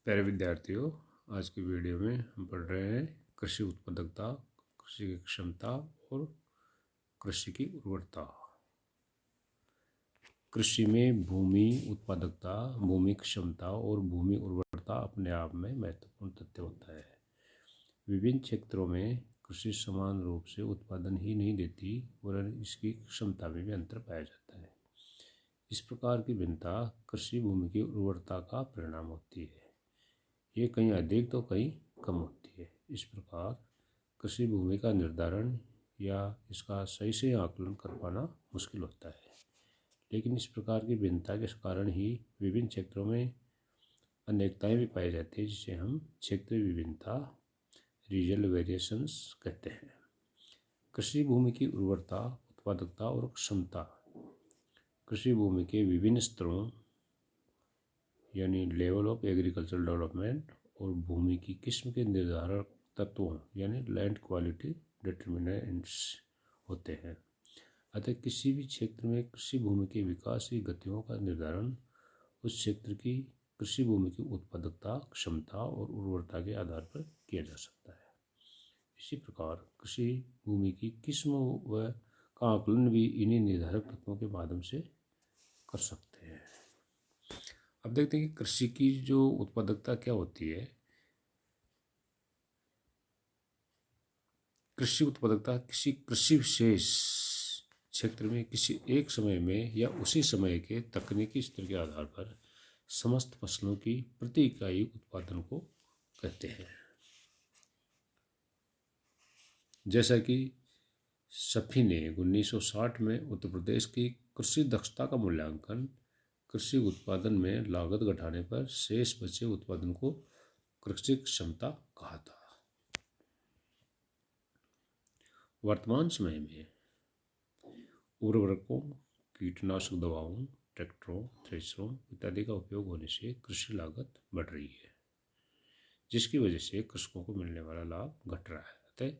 प्यारे विद्यार्थियों, आज की वीडियो में हम पढ़ रहे हैं कृषि उत्पादकता, कृषि की क्षमता और कृषि की उर्वरता। कृषि में भूमि उत्पादकता, भूमि क्षमता और भूमि उर्वरता अपने आप में महत्वपूर्ण तथ्य होता है। विभिन्न क्षेत्रों में कृषि समान रूप से उत्पादन ही नहीं देती, वरन इसकी क्षमता में भी अंतर पाया जाता है। इस प्रकार की भिन्नता कृषि भूमि की उर्वरता का परिणाम होती है। ये कहीं अधिक तो कहीं कम होती है। इस प्रकार कृषि भूमि का निर्धारण या इसका सही से आकलन कर पाना मुश्किल होता है। लेकिन इस प्रकार की भिन्नता के कारण ही विभिन्न क्षेत्रों में अनेकताएं भी पाई जाती है, जिसे हम क्षेत्रीय विभिन्नता, रीजनल वेरिएशंस कहते हैं। कृषि भूमि की उर्वरता, उत्पादकता और क्षमता कृषि भूमि के विभिन्न स्तरों यानी लेवल ऑफ एग्रीकल्चरल डेवलपमेंट और भूमि की किस्म के निर्धारक तत्वों यानी लैंड क्वालिटी डिटर्मिनेंट्स होते हैं। अतः किसी भी क्षेत्र में कृषि भूमि के विकास की गतियों का निर्धारण उस क्षेत्र की कृषि भूमि की उत्पादकता, क्षमता और उर्वरता के आधार पर किया जा सकता है। इसी प्रकार कृषि भूमि की किस्म व का आकलन भी इन्हीं निर्धारक तत्वों के माध्यम से कर सकते हैं। अब देखते हैं कि कृषि की जो उत्पादकता क्या होती है। कृषि उत्पादकता किसी कृषि विशेष क्षेत्र में किसी एक समय में या उसी समय के तकनीकी स्तर के आधार पर समस्त फसलों की प्रति इकाई उत्पादन को कहते हैं। जैसा कि सफी ने 1960 में उत्तर प्रदेश की कृषि दक्षता का मूल्यांकन कृषि उत्पादन में लागत घटाने पर शेष बचे उत्पादन को कृषि क्षमता कहा था। वर्तमान समय में उर्वरकों, कीटनाशक दवाओं, ट्रैक्टरों, थ्रेशरों इत्यादि का उपयोग होने से कृषि लागत बढ़ रही है, जिसकी वजह से कृषकों को मिलने वाला लाभ घट रहा है। अतः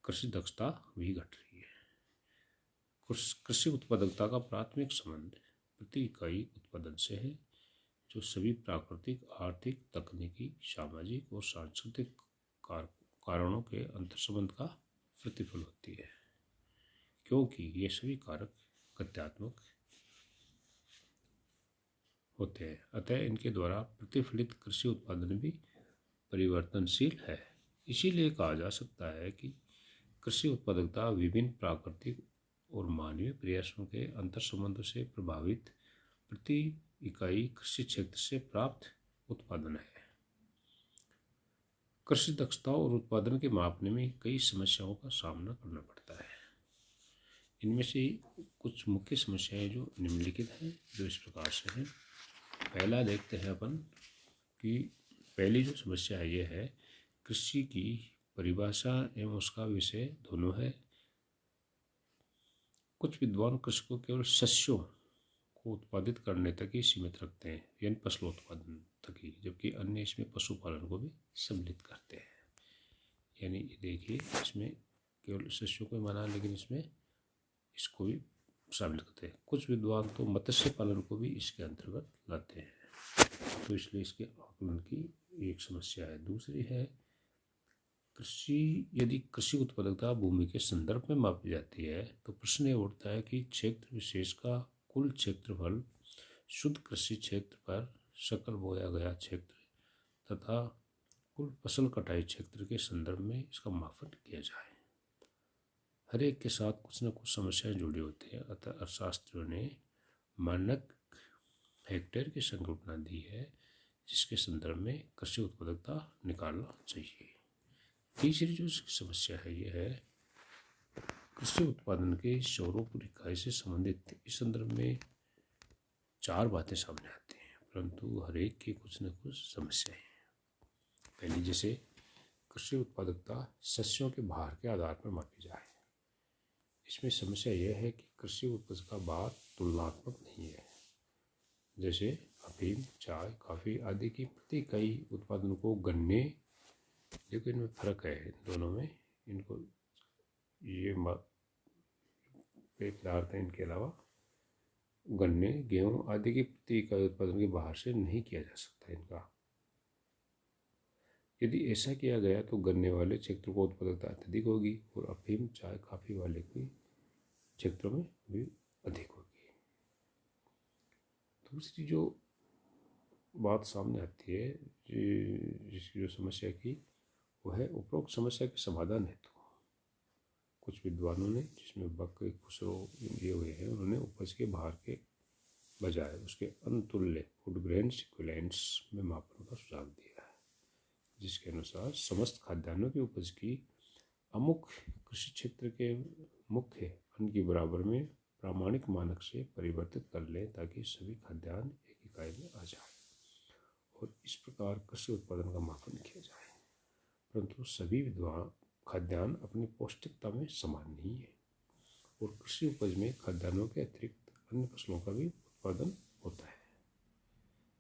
कृषि दक्षता भी घट रही है। कृषि उत्पादकता का प्राथमिक संबंध प्रति इकाई उत्पादन से है, जो सभी प्राकृतिक, आर्थिक, तकनीकी, सामाजिक और सांस्कृतिक कारणों के अंतर्संबंध का प्रतिफल होती है, क्योंकि ये सभी कारक गत्यात्मक होते हैं। अतः इनके द्वारा प्रतिफलित कृषि उत्पादन भी परिवर्तनशील है। इसीलिए कहा जा सकता है कि कृषि उत्पादकता विभिन्न प्राकृतिक और मानवीय प्रयासों के अंतर्संबंधों से प्रभावित प्रति इकाई कृषि क्षेत्र से प्राप्त उत्पादन है। कृषि दक्षता और उत्पादन के मापने में कई समस्याओं का सामना करना पड़ता है। इनमें से कुछ मुख्य समस्याएं जो निम्नलिखित हैं, जो इस प्रकार से हैं। पहला देखते हैं अपन कि पहली जो समस्या है ये है कृषि की परिभाषा एवं उसका विषय दोनों है। कुछ विद्वान कृषि को केवल शस्यों को उत्पादित करने तक ही सीमित रखते हैं, यानी फसल उत्पादन तक ही, जबकि अन्य इसमें पशुपालन को भी सम्मिलित करते हैं। यानी देखिए, इसमें केवल शस्यों को माना, लेकिन इसमें इसको भी शामिल करते हैं। कुछ विद्वान तो मत्स्य पालन को भी इसके अंतर्गत लाते हैं, तो इसलिए इसके आकलन की एक समस्या है। दूसरी है यदि कृषि उत्पादकता भूमि के संदर्भ में मापी जाती है तो प्रश्न ये उठता है कि क्षेत्र विशेष का कुल क्षेत्रफल शुद्ध कृषि क्षेत्र पर सकल बोया गया क्षेत्र तथा कुल फसल कटाई क्षेत्र के संदर्भ में इसका मापन किया जाए। हर एक के साथ कुछ न कुछ समस्याएं जुड़ी होती हैं। अतः अर्थशास्त्रियों ने मानक हेक्टेयर की संकल्पना दी है, जिसके संदर्भ में कृषि उत्पादकता निकालना चाहिए। तीसरी जो समस्या है ये है कृषि उत्पादन के स्वरूप और इकाई से संबंधित। इस संदर्भ में चार बातें सामने आती हैं, परंतु हर एक की कुछ न कुछ समस्याएं हैं। पहली, जैसे कृषि उत्पादकता सस्यों के भार के आधार पर मापी जाए। इसमें समस्या यह है कि कृषि उपज का भार तुलनात्मक नहीं है। जैसे अफीम, चाय, कॉफ़ी आदि की प्रति इकाई उत्पादन को गन्ने, देखो इनमें फर्क है इन दोनों में। इनको ये पदार्थ हैं, इनके अलावा गन्ने, गेहूँ आदि की प्रति इकाई उत्पादन के बाहर से नहीं किया जा सकता इनका। यदि ऐसा किया गया तो गन्ने वाले क्षेत्रों को उत्पादकता अत्यधिक होगी और अफीम चाय कॉफ़ी वाले की क्षेत्रों में भी अधिक होगी। दूसरी जो बात सामने आती है जिसकी जो समस्या की वो है उपरोक्त समस्या के समाधान हेतु कुछ विद्वानों ने, जिसमें बक खुसरो दिए हुए हैं, उन्होंने उपज के भार के बजाय उसके अनतुल्य फूडग्रेन इक्विवेलेंट्स में मापन का सुझाव दिया है, जिसके अनुसार समस्त खाद्यान्नों की उपज की अमुख्य कृषि क्षेत्र के मुख्य अन्न की बराबर में प्रामाणिक मानक से परिवर्तित कर लें ताकि सभी खाद्यान्न एक इकाई में आ जाए और इस प्रकार कृषि उत्पादन का मापन किया जाए। परंतु सभी विद्वान खाद्यान्न अपनी पौष्टिकता में समान नहीं है और कृषि उपज में खाद्यान्नों के अतिरिक्त अन्य फसलों का भी उत्पादन होता है।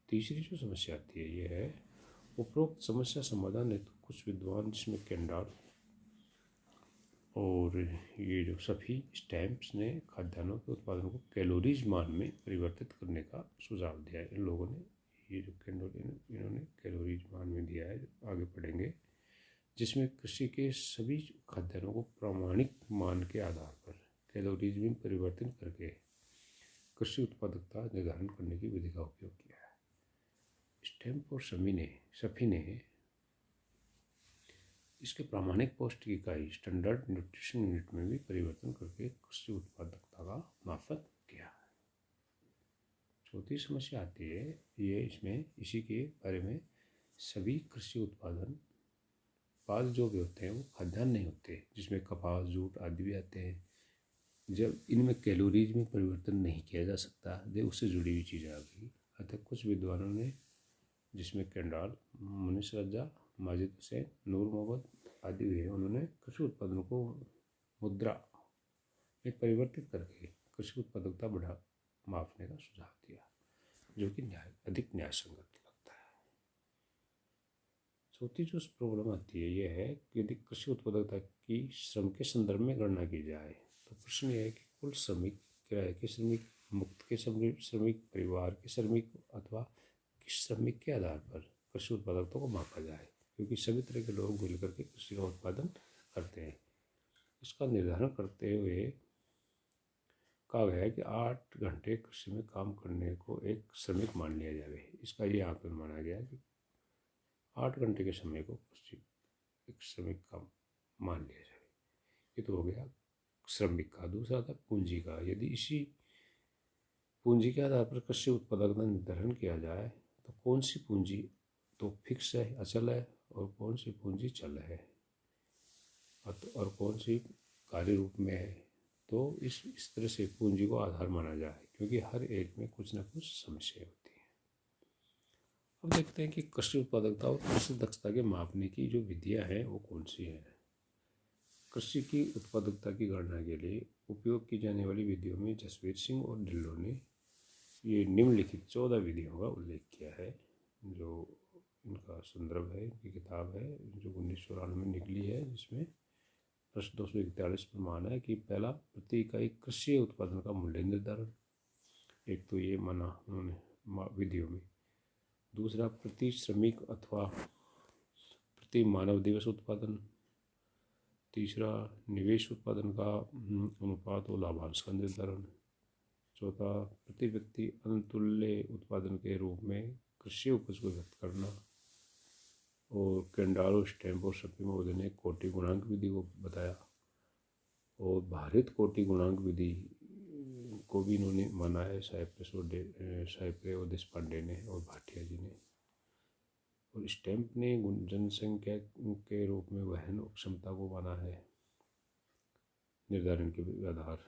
तीसरी जो समस्या आती है यह है उपरोक्त समस्या समाधान हेतु कुछ विद्वान, जिसमें केंडाल और ये जो सभी स्टैम्प्स ने खाद्यान्नों के उत्पादन को कैलोरीज मान में परिवर्तित करने का सुझाव दिया है। इन लोगों ने ये जो इन्होंने कैलोरीज मान में दिया है, आगे पढ़ेंगे, जिसमें कृषि के सभी खाद्यान्नों को प्रामाणिक मान के आधार पर कैलोरीज में परिवर्तन करके कृषि उत्पादकता निर्धारण करने की विधि का उपयोग किया है। स्टैम्प और सफी ने इसके प्रामाणिक पौष्टिक इकाई स्टैंडर्ड न्यूट्रिशन यूनिट में भी परिवर्तन करके कृषि उत्पादकता का मापन किया है। चौथी समस्या आती है ये इसमें इसी के बारे में सभी कृषि उत्पाद जो भी होते हैं वो खाद्यान्न नहीं होते, जिसमें कपास, जूट आदि भी आते हैं। जब इनमें कैलोरीज में परिवर्तन नहीं किया जा सकता, ये उससे जुड़ी हुई चीज़ें आ गई। अतः कुछ विद्वानों ने, जिसमें केंडाल, मुनीस रजा, माजिद हुसैन, नूर मोहम्मद आदि हुए, उन्होंने कृषि उत्पादन को मुद्रा में परिवर्तित करके कृषि उत्पादकता मापने का सुझाव दिया, जो कि अधिक न्यायसंगत लगता है। चौथी जो प्रॉब्लम आती है यह है कि यदि कृषि उत्पादकता की श्रम के संदर्भ में गणना की जाए तो प्रश्न यह है कि कुल श्रमिक, किराए के श्रमिक, मुक्त के श्रमिक, परिवार के श्रमिक अथवा किस श्रमिक के आधार पर कृषि उत्पादकता को मापा जाए, क्योंकि सभी तरह के लोग मिलकर के कृषि का उत्पादन करते हैं। इसका निर्धारण करते हुए कहा गया है कि 8 घंटे कृषि में काम करने को एक श्रमिक मान लिया जाए। इसका ये आकलन माना गया कि 8 घंटे के समय को कृषि एक श्रमिक का मान लिया जाए। ये तो हो गया श्रमिक का। दूसरा था पूंजी का। यदि इसी पूंजी के आधार पर कृषि उत्पादकता निर्धारण किया जाए तो कौन सी पूंजी तो फिक्स है, अचल है, और कौन सी पूंजी चल है और कौन सी कार्य रूप में है, तो इस तरह से पूंजी को आधार माना जाए, क्योंकि हर एक में कुछ ना कुछ समस्या होती है। अब देखते हैं कि कृषि उत्पादकता और कृषि दक्षता के मापने की जो विधियां हैं वो कौन सी हैं। कृषि की उत्पादकता की गणना के लिए उपयोग की जाने वाली विधियों में जसवीर सिंह और ढिल्लों ने ये निम्नलिखित 14 विधियों का उल्लेख किया है, जो इनका संदर्भ है, इनकी किताब है जो 1994 में निकली है, जिसमें प्रश्न 241 पर माना है कि पहला, प्रति इकाई कृषि उत्पादन का मूल्य निर्धारण। एक तो ये माना उन्होंने विधियों में। दूसरा, प्रति श्रमिक अथवा प्रति मानव दिवस उत्पादन। तीसरा, निवेश उत्पादन का अनुपात और लाभांश का निर्धारण। चौथा, प्रति व्यक्ति अनतुल्य उत्पादन के रूप में कृषि उपज को व्यक्त करना। और केंडाल, स्टैम्प और सफी महोदय ने कोटि गुणांक विधि को बताया, और भारित कोटि गुणांक विधि को भी इन्होंने माना है, साइप्रे और देशपांडे ने और भाटिया जी ने। और स्टैम्प ने जनसंख्या के रूप में वहन क्षमता को माना है निर्धारण के आधार,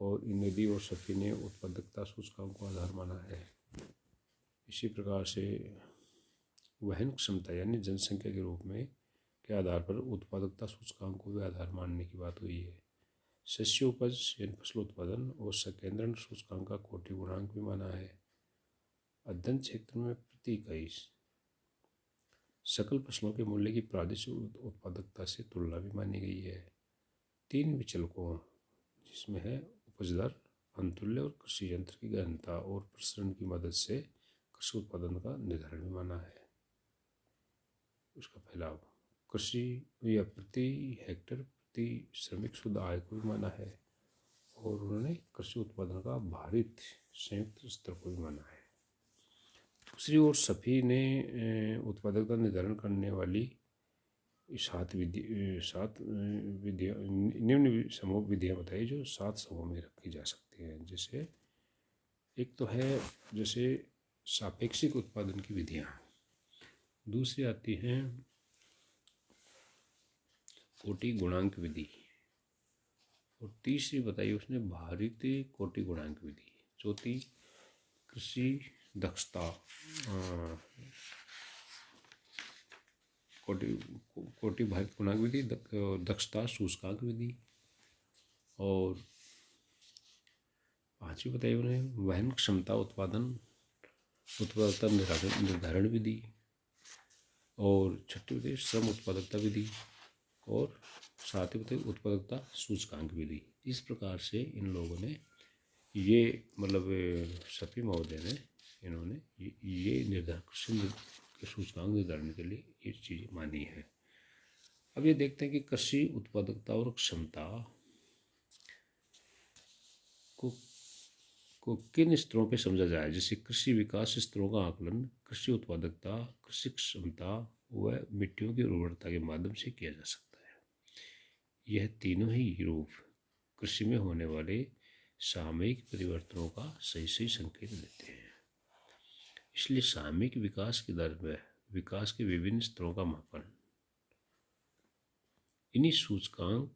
और नदी और सफी ने उत्पादकता सूचकांक को आधार माना है। इसी प्रकार से वहन क्षमता यानी जनसंख्या के रूप में के आधार पर उत्पादकता सूचकांक को भी आधार मानने की बात हुई है। शस्य उपज यानी फसल उत्पादन और संकेंद्रण सूचकांक का कोटि गुणांक भी माना है। अध्ययन क्षेत्र में प्रति इकाई सकल फसलों के मूल्य की प्रादेशिक उत्पादकता से तुलना भी मानी गई है। 3 विचलकों, जिसमें है उपज दर, अंतुल्य और कृषि यंत्र की गहनता और प्रसरण की मदद से कृषि उत्पादन का निर्धारण भी माना है। उसका फैलाव। कृषि या प्रति हेक्टेयर प्रति श्रमिक शुद्ध आय को भी माना है, और उन्होंने कृषि उत्पादन का भारित संयुक्त स्तर को भी माना है। दूसरी ओर सफी ने उत्पादकता निर्धारण करने वाली सात विधियाँ निम्न समूह विधियाँ बताई, जो 7 समूह में रखी जा सकती हैं। जैसे एक तो है जैसे सापेक्षिक उत्पादन की विधियाँ, दूसरी आती हैं कोटि गुणांक विधि, और तीसरी बताई उसने भारित कोटि गुणांक विधि। चौथी कृषि दक्षता कोटि भारित गुणांक विधि, दक्षता सूचकांक विधि, और पांचवी बताई उन्हें वहन क्षमता उत्पादकता निर्धारण विधि, और छठी बताई श्रम उत्पादकता विधि, और सातवीं बताई उत्पादकता सूचकांक विधि। इस प्रकार से इन लोगों ने ये मतलब सफी महोदय ने इन्होंने ये निर्धारण कृषि के सूचकांक निर्धारण के लिए ये चीज़ मानी है। अब ये देखते हैं कि कृषि उत्पादकता और क्षमता को किन स्तरों पे समझा जाए। जैसे कृषि विकास स्तरों का आकलन कृषि उत्पादकता, कृषि क्षमता व मिट्टियों की उर्वरता के माध्यम से किया जा सकता है। यह तीनों ही रूप कृषि में होने वाले सामयिक परिवर्तनों का सही सही संकेत देते हैं। इसलिए सामयिक विकास की दर में विकास के विभिन्न स्तरों का मापन इन्हीं सूचकांक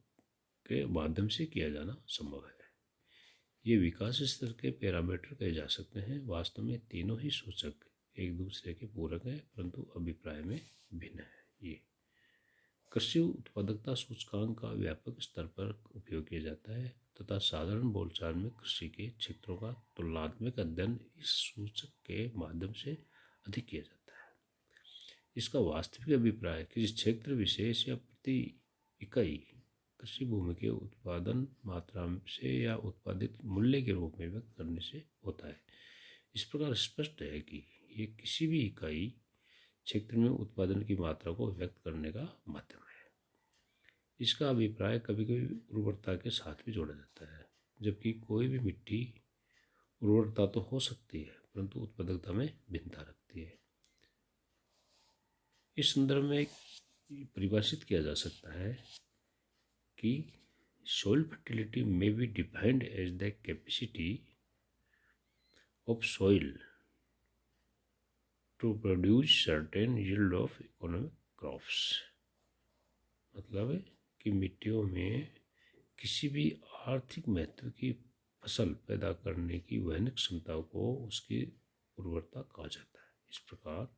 के माध्यम से किया जाना संभव है। ये विकास स्तर के पैरामीटर कहे जा सकते हैं। वास्तव में तीनों ही सूचक एक दूसरे के पूरक हैं, परंतु अभिप्राय में भिन्न है। ये कृषि उत्पादकता सूचकांक का व्यापक स्तर पर उपयोग किया जाता है तथा साधारण बोलचाल में कृषि के क्षेत्रों का तुलनात्मक अध्ययन इस सूचक के माध्यम से अधिक किया जाता है। इसका वास्तविक अभिप्राय किसी क्षेत्र विशेष या प्रति इकाई कृषि भूमि के उत्पादन मात्रा से या उत्पादित मूल्य के रूप में व्यक्त करने से होता है। इस प्रकार स्पष्ट है कि ये किसी भी इकाई क्षेत्र में उत्पादन की मात्रा को व्यक्त करने का माध्यम है। इसका अभिप्राय कभी कभी उर्वरता के साथ भी जोड़ा जाता है, जबकि कोई भी मिट्टी उर्वरता तो हो सकती है परंतु उत्पादकता में भिन्नता रखती है। इस संदर्भ में परिभाषित किया जा सकता है कि soil fertility may be defined as the capacity of soil to produce certain yield of economic crops। मतलब है कि मिट्टियों में किसी भी आर्थिक महत्व की फसल पैदा करने की वहन क्षमता को उसकी उर्वरता कहा जाता है। इस प्रकार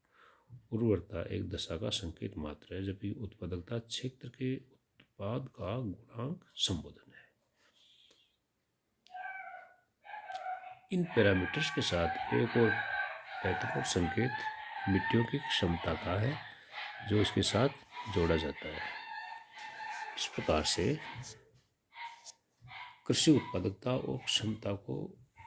उर्वरता एक दशा का संकेत मात्र है, जबकि उत्पादकता क्षेत्र के उत्पाद का गुणांक संबोधन है। इन पैरामीटर्स के साथ एक और महत्वपूर्ण संकेत मिट्टियों की क्षमता का है, जो इसके साथ जोड़ा जाता है। इस प्रकार से कृषि उत्पादकता और क्षमता को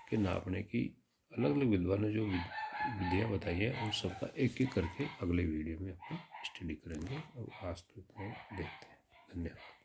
के नापने की अलग अलग विद्वानों ने जो विधियाँ बताई है, उन सबका एक एक करके अगले वीडियो में अपन स्टडी करेंगे। और आज तो इतना देखते हैं। धन्यवाद।